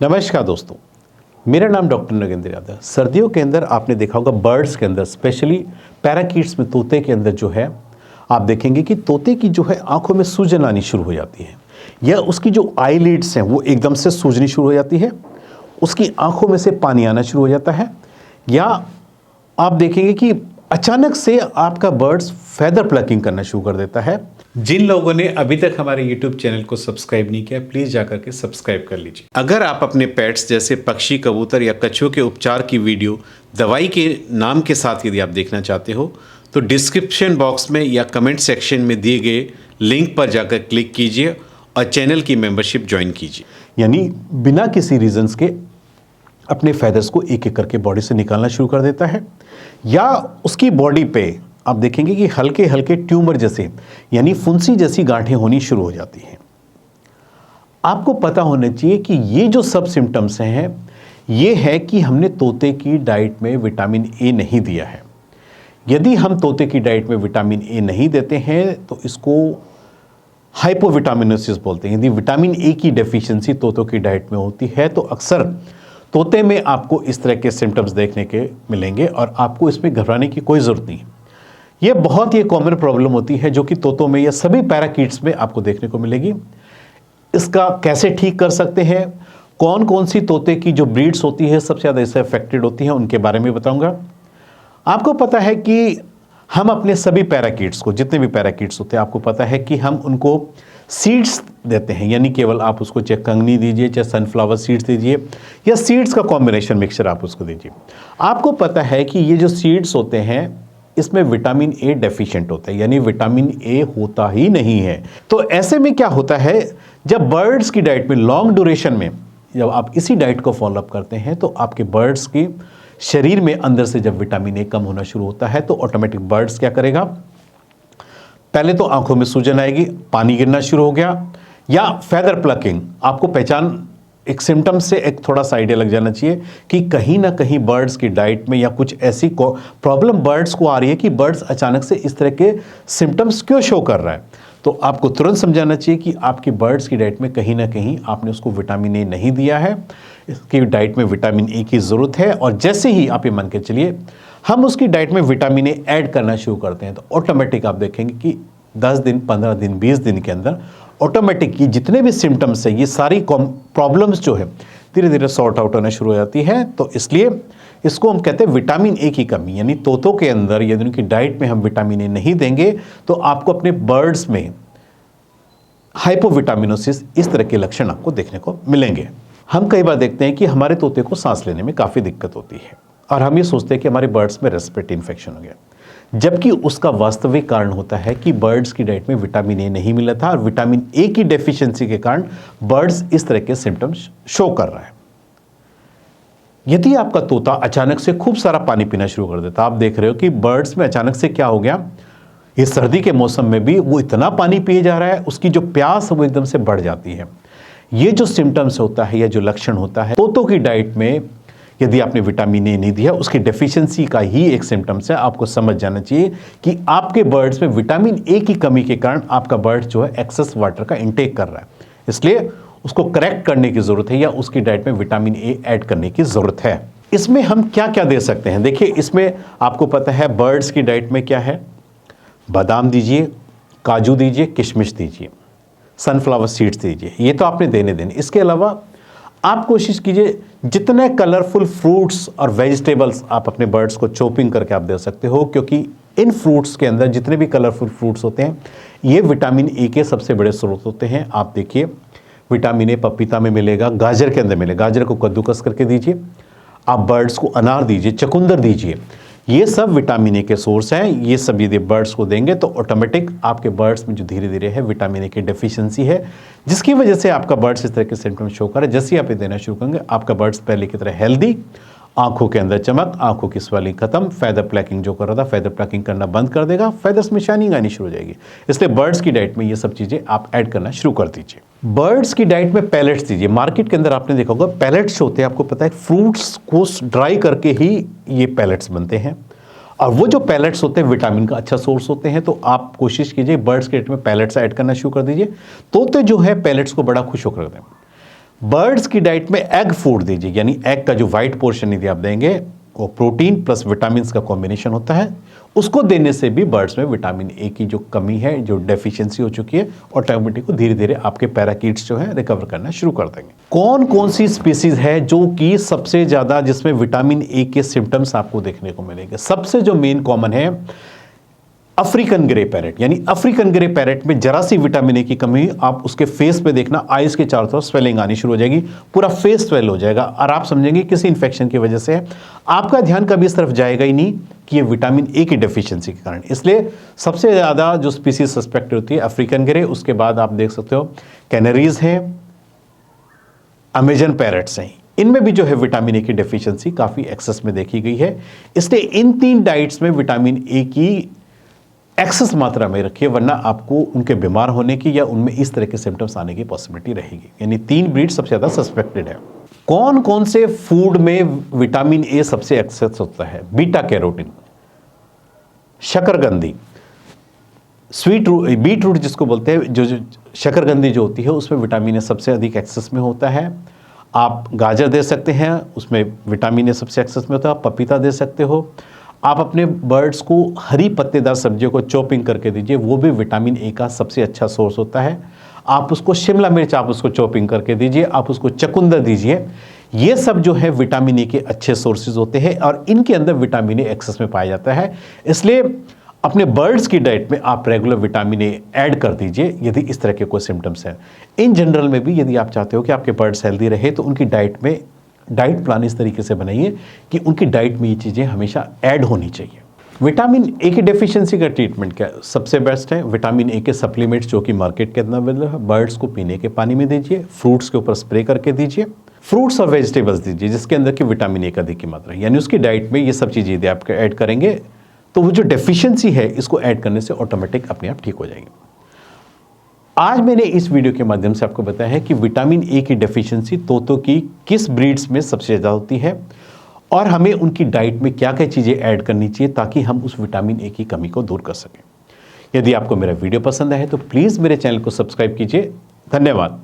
नमस्कार दोस्तों, मेरा नाम डॉक्टर नगेंद्र यादव। सर्दियों के अंदर आपने देखा होगा बर्ड्स के अंदर, स्पेशली पैराकीट्स में, तोते के अंदर जो है आप देखेंगे कि तोते की जो है आंखों में सूजन आनी शुरू हो जाती है, या उसकी जो आईलिड्स हैं वो एकदम से सूजनी शुरू हो जाती है, उसकी आंखों में से पानी आना शुरू हो जाता है, या आप देखेंगे कि अचानक से आपका बर्ड्स फेदर प्लकिंग करना शुरू कर देता है। जिन लोगों ने अभी तक हमारे YouTube चैनल को सब्सक्राइब नहीं किया, प्लीज जाकर के सब्सक्राइब कर लीजिए। अगर आप अपने पेट्स जैसे पक्षी, कबूतर या कछुओं के उपचार की वीडियो दवाई के नाम के साथ यदि आप देखना चाहते हो तो डिस्क्रिप्शन बॉक्स में या कमेंट सेक्शन में दिए गए लिंक पर जाकर क्लिक कीजिए और चैनल की मेंबरशिप ज्वाइन कीजिए। यानी बिना किसी रीजंस के अपने फेदर्स को एक एक करके बॉडी से निकालना शुरू कर देता है, या उसकी बॉडी पे आप देखेंगे कि हल्के हल्के ट्यूमर जैसे यानी फुंसी जैसी गांठें होनी शुरू हो जाती हैं। आपको पता होना चाहिए कि ये जो सब सिम्टम्स हैं ये है कि हमने तोते की डाइट में विटामिन ए नहीं दिया है। यदि हम तोते की डाइट में विटामिन ए नहीं देते हैं तो इसको हाइपोविटामिनोसिस बोलते हैं। यदि विटामिन ए की डेफिशिएंसी तोतों की डाइट में होती है तो अक्सर तोते में आपको इस तरह के सिम्टम्स देखने के मिलेंगे और आपको इसमें घबराने की कोई ज़रूरत नहीं है। यह बहुत ही कॉमन प्रॉब्लम होती है जो कि तोतों में या सभी पैराकीट्स में आपको देखने को मिलेगी। इसका कैसे ठीक कर सकते हैं, कौन कौन सी तोते की जो ब्रीड्स होती है सबसे ज़्यादा इससे अफेक्टेड होती हैं, उनके बारे में बताऊंगा। आपको पता है कि हम अपने सभी पैराकीट्स को, जितने भी पैराकीट्स होते हैं, आपको पता है कि हम उनको सीड्स देते हैं। यानी केवल आप उसको चाहे कंगनी दीजिए, चाहे सनफ्लावर सीड्स दीजिए, या सीड्स का कॉम्बिनेशन मिक्सचर आप उसको दीजिए। आपको पता है कि ये जो सीड्स होते हैं इसमें विटामिन ए डेफिशिएंट होता है, यानी विटामिन ए होता ही नहीं है। तो ऐसे में क्या होता है, जब बर्ड्स की डाइट में लॉन्ग ड्यूरेशन में जब आप इसी डाइट को फॉलोअप करते हैं तो आपके बर्ड्स की शरीर में अंदर से जब विटामिन ए कम होना शुरू होता है तो ऑटोमेटिक बर्ड्स क्या करेगा, पहले तो आंखों में सूजन आएगी, पानी गिरना शुरू हो गया, या फेदर प्लकिंग। आपको पहचान एक सिम्टम से एक थोड़ा सा आइडिया लग जाना चाहिए कि कहीं ना कहीं बर्ड्स की डाइट में या कुछ ऐसी प्रॉब्लम बर्ड्स को आ रही है कि बर्ड्स अचानक से इस तरह के सिम्टम्स क्यों शो कर रहा है। तो आपको तुरंत समझाना चाहिए कि आपकी बर्ड्स की डाइट में कहीं ना कहीं आपने उसको विटामिन ए नहीं दिया है। इसकी डाइट में विटामिन ए की ज़रूरत है, और जैसे ही आप ये मान के चलिए हम उसकी डाइट में विटामिन ए ऐड करना शुरू करते हैं तो ऑटोमेटिक आप देखेंगे कि 10 दिन, 15 दिन, 20 दिन के अंदर ऑटोमेटिक ये जितने भी सिम्टम्स हैं, ये सारी प्रॉब्लम्स जो है धीरे धीरे सॉर्ट आउट होना शुरू हो जाती है। तो इसलिए इसको हम कहते हैं विटामिन ए की कमी। यानी तोतों के अंदर यदि उनकी डाइट में हम विटामिन ए नहीं देंगे तो आपको अपने बर्ड्स में हाइपोविटामिनोसिस, इस तरह के लक्षण आपको देखने को मिलेंगे। हम कई बार देखते हैं कि हमारे तोते को सांस लेने में काफ़ी दिक्कत होती है और हम ये सोचते हैं कि हमारे बर्ड्स में रेस्पिरेटरी इन्फेक्शन हो गया, जबकि उसका वास्तविक कारण होता है कि बर्ड्स की डाइट में विटामिन ए नहीं मिला था और विटामिन ए की डेफिशिएंसी के कारण बर्ड्स इस तरह के सिम्टम्स शो कर रहा है। यदि आपका तोता अचानक से खूब सारा पानी पीना शुरू कर देता, आप देख रहे हो कि बर्ड्स में अचानक से क्या हो गया, इस सर्दी के मौसम में भी वो इतना पानी पिए जा रहा है, उसकी जो प्यास है वो एकदम से बढ़ जाती है। ये जो सिम्टम्स होता है या जो लक्षण होता है, तोतों की डाइट में यदि आपने विटामिन ए नहीं दिया, उसकी डेफिशिएंसी का ही एक सिम्टम्स है। आपको समझ जाना चाहिए कि आपके बर्ड्स में विटामिन ए की कमी के कारण आपका बर्ड जो है एक्सेस वाटर का इंटेक कर रहा है, इसलिए उसको करेक्ट करने की ज़रूरत है या उसकी डाइट में विटामिन ए ऐड करने की ज़रूरत है। इसमें हम क्या क्या दे सकते हैं, देखिए इसमें आपको पता है बर्ड्स की डाइट में क्या है, बादाम दीजिए, काजू दीजिए, किशमिश दीजिए, सनफ्लावर सीड्स दीजिए, ये तो आपने देने। इसके अलावा आप कोशिश कीजिए जितने कलरफुल फ्रूट्स और वेजिटेबल्स आप अपने बर्ड्स को चॉपिंग करके आप दे सकते हो, क्योंकि इन फ्रूट्स के अंदर जितने भी कलरफुल फ्रूट्स होते हैं ये विटामिन ए के सबसे बड़े स्रोत होते हैं। आप देखिए विटामिन ए पपीता में मिलेगा, गाजर के अंदर मिलेगा, गाजर को कद्दूकस करके दीजिए, आप बर्ड्स को अनार दीजिए, चुकंदर दीजिए, ये सब विटामिन ए के सोर्स हैं। ये सब यदि बर्ड्स को देंगे तो ऑटोमेटिक आपके बर्ड्स में जो धीरे धीरे है विटामिन ए की डेफिशिएंसी है, जिसकी वजह से आपका बर्ड्स इस तरह के सिम्टम्स शो करे। जैसे ही आप ये देना शुरू करेंगे आपका बर्ड्स पहले की तरह हेल्दी, आंखों के अंदर चमक, आंखों की स्वेलिंग खत्म, फेदर प्लकिंग जो कर रहा था फेदर प्लकिंग करना बंद कर देगा, फेदर्स में शाइनिंग आनी शुरू हो जाएगी। इसलिए बर्ड्स की डाइट में ये सब चीज़ें आप ऐड करना शुरू कर दीजिए। बर्ड्स की डाइट में पैलेट्स दीजिए। मार्केट के अंदर आपने देखा होगा पैलेट्स होते हैं, आपको पता है फ्रूट्स को ड्राई करके ही ये पैलेट्स बनते हैं, और वो जो पैलेट्स होते हैं विटामिन का अच्छा सोर्स होते हैं। तो आप कोशिश कीजिए बर्ड्स के डाइट में पैलेट्स ऐड करना शुरू कर दीजिए। तोते जो है पैलेट्स को बड़ा खुश होकर करते हैं। बर्ड्स की डाइट में एग फूड दीजिए, यानी एग का जो व्हाइट पोर्शन यदि आप देंगे वो प्रोटीन प्लस विटामिन का कॉम्बिनेशन होता है, उसको देने से भी बर्ड्स में विटामिन ए की जो कमी है, जो डेफिशिएंसी हो चुकी है, ऑटोमेटिक को धीरे धीरे आपके पैराकीट्स जो है रिकवर करना शुरू कर देंगे। कौन कौन सी स्पीसीज है जो कि सबसे ज्यादा जिसमें विटामिन ए के सिम्टम्स आपको देखने को मिलेंगे? सबसे जो मेन कॉमन है अफ्रीकन ग्रे पैरेट, यानी अफ्रीकन ग्रे पैरेट में जरा सी विटामिन ए की कमी, आप उसके फेस पे देखना, आईज के चारों तरफ स्वेलिंग आनी शुरू हो जाएगी, पूरा फेस स्वेल हो जाएगा और आप समझेंगे किसी इन्फेक्शन की वजह से है। आपका ध्यान कभी इस तरफ जाएगा ही नहीं कि ये विटामिन ए की डेफिशिएंसी के कारण। इसलिए सबसे ज़्यादा जो स्पीसीज सस्पेक्ट होती है अफ्रीकन ग्रे, उसके बाद आप देख सकते हो कैनरीज हैं, अमेजन पैरेट्स हैं, इनमें भी जो है विटामिन ए की डेफिशिएंसी काफ़ी एक्सेस में देखी गई है। इसलिए इन 3 डाइट्स में विटामिन ए की एक्सेस मात्रा में रखिए, वरना आपको उनके बीमार होने की या उनमें इस तरह के सिम्टम्स आने की पॉसिबिलिटी रहेगी। यानी 3 ब्रीड सबसे ज़्यादा सस्पेक्टेड है। कौन कौन से फूड में विटामिन ए सबसे एक्सेस होता है? बीटा कैरोटीन, शकरकंदी, बीट रूट जिसको बोलते हैं, जो शकरकंदी जो होती है उसमें विटामिन ए सबसे अधिक एक्सेस में होता है। आप गाजर दे सकते हैं, उसमें विटामिन ए सबसे एक्सेस में होता है। आप पपीता दे सकते हो। आप अपने बर्ड्स को हरी पत्तेदार सब्जियों को चॉपिंग करके दीजिए, वो भी विटामिन ए का सबसे अच्छा सोर्स होता है। आप उसको शिमला मिर्च आप उसको चॉपिंग करके दीजिए, आप उसको चकुंदर दीजिए, ये सब जो है विटामिन ए के अच्छे सोर्सेज होते हैं और इनके अंदर विटामिन ए एक्सेस में पाया जाता है। इसलिए अपने बर्ड्स की डाइट में आप रेगुलर विटामिन ए ऐड कर दीजिए यदि इस तरह के कोई सिम्टम्स हैं। इन जनरल में भी यदि आप चाहते हो कि आपके बर्ड्स हेल्दी रहे तो उनकी डाइट में डाइट प्लान इस तरीके से बनाइए कि उनकी डाइट में ये चीज़ें हमेशा ऐड होनी चाहिए। विटामिन ए की डेफिशिएंसी का ट्रीटमेंट क्या सबसे बेस्ट है? विटामिन ए के सप्लीमेंट्स जो कि मार्केट के अंदर अवेलेबल है, बर्ड्स को पीने के पानी में दीजिए, फ्रूट्स के ऊपर स्प्रे करके दीजिए, फ्रूट्स और वेजिटेबल्स दीजिए जिसके अंदर की विटामिन ए का अधिक की मात्रा है। यानी उसकी डाइट में ये सब चीज़ें यदि आप ऐड करेंगे तो वो जो डेफिशिएंसी है इसको ऐड करने से ऑटोमेटिक अपने आप ठीक हो जाएगी। आज मैंने इस वीडियो के माध्यम से आपको बताया है कि विटामिन ए की डेफिशिएंसी तोतों की किस ब्रीड्स में सबसे ज़्यादा होती है और हमें उनकी डाइट में क्या क्या चीज़ें ऐड करनी चाहिए ताकि हम उस विटामिन ए की कमी को दूर कर सकें। यदि आपको मेरा वीडियो पसंद आए तो प्लीज़ मेरे चैनल को सब्सक्राइब कीजिए। धन्यवाद।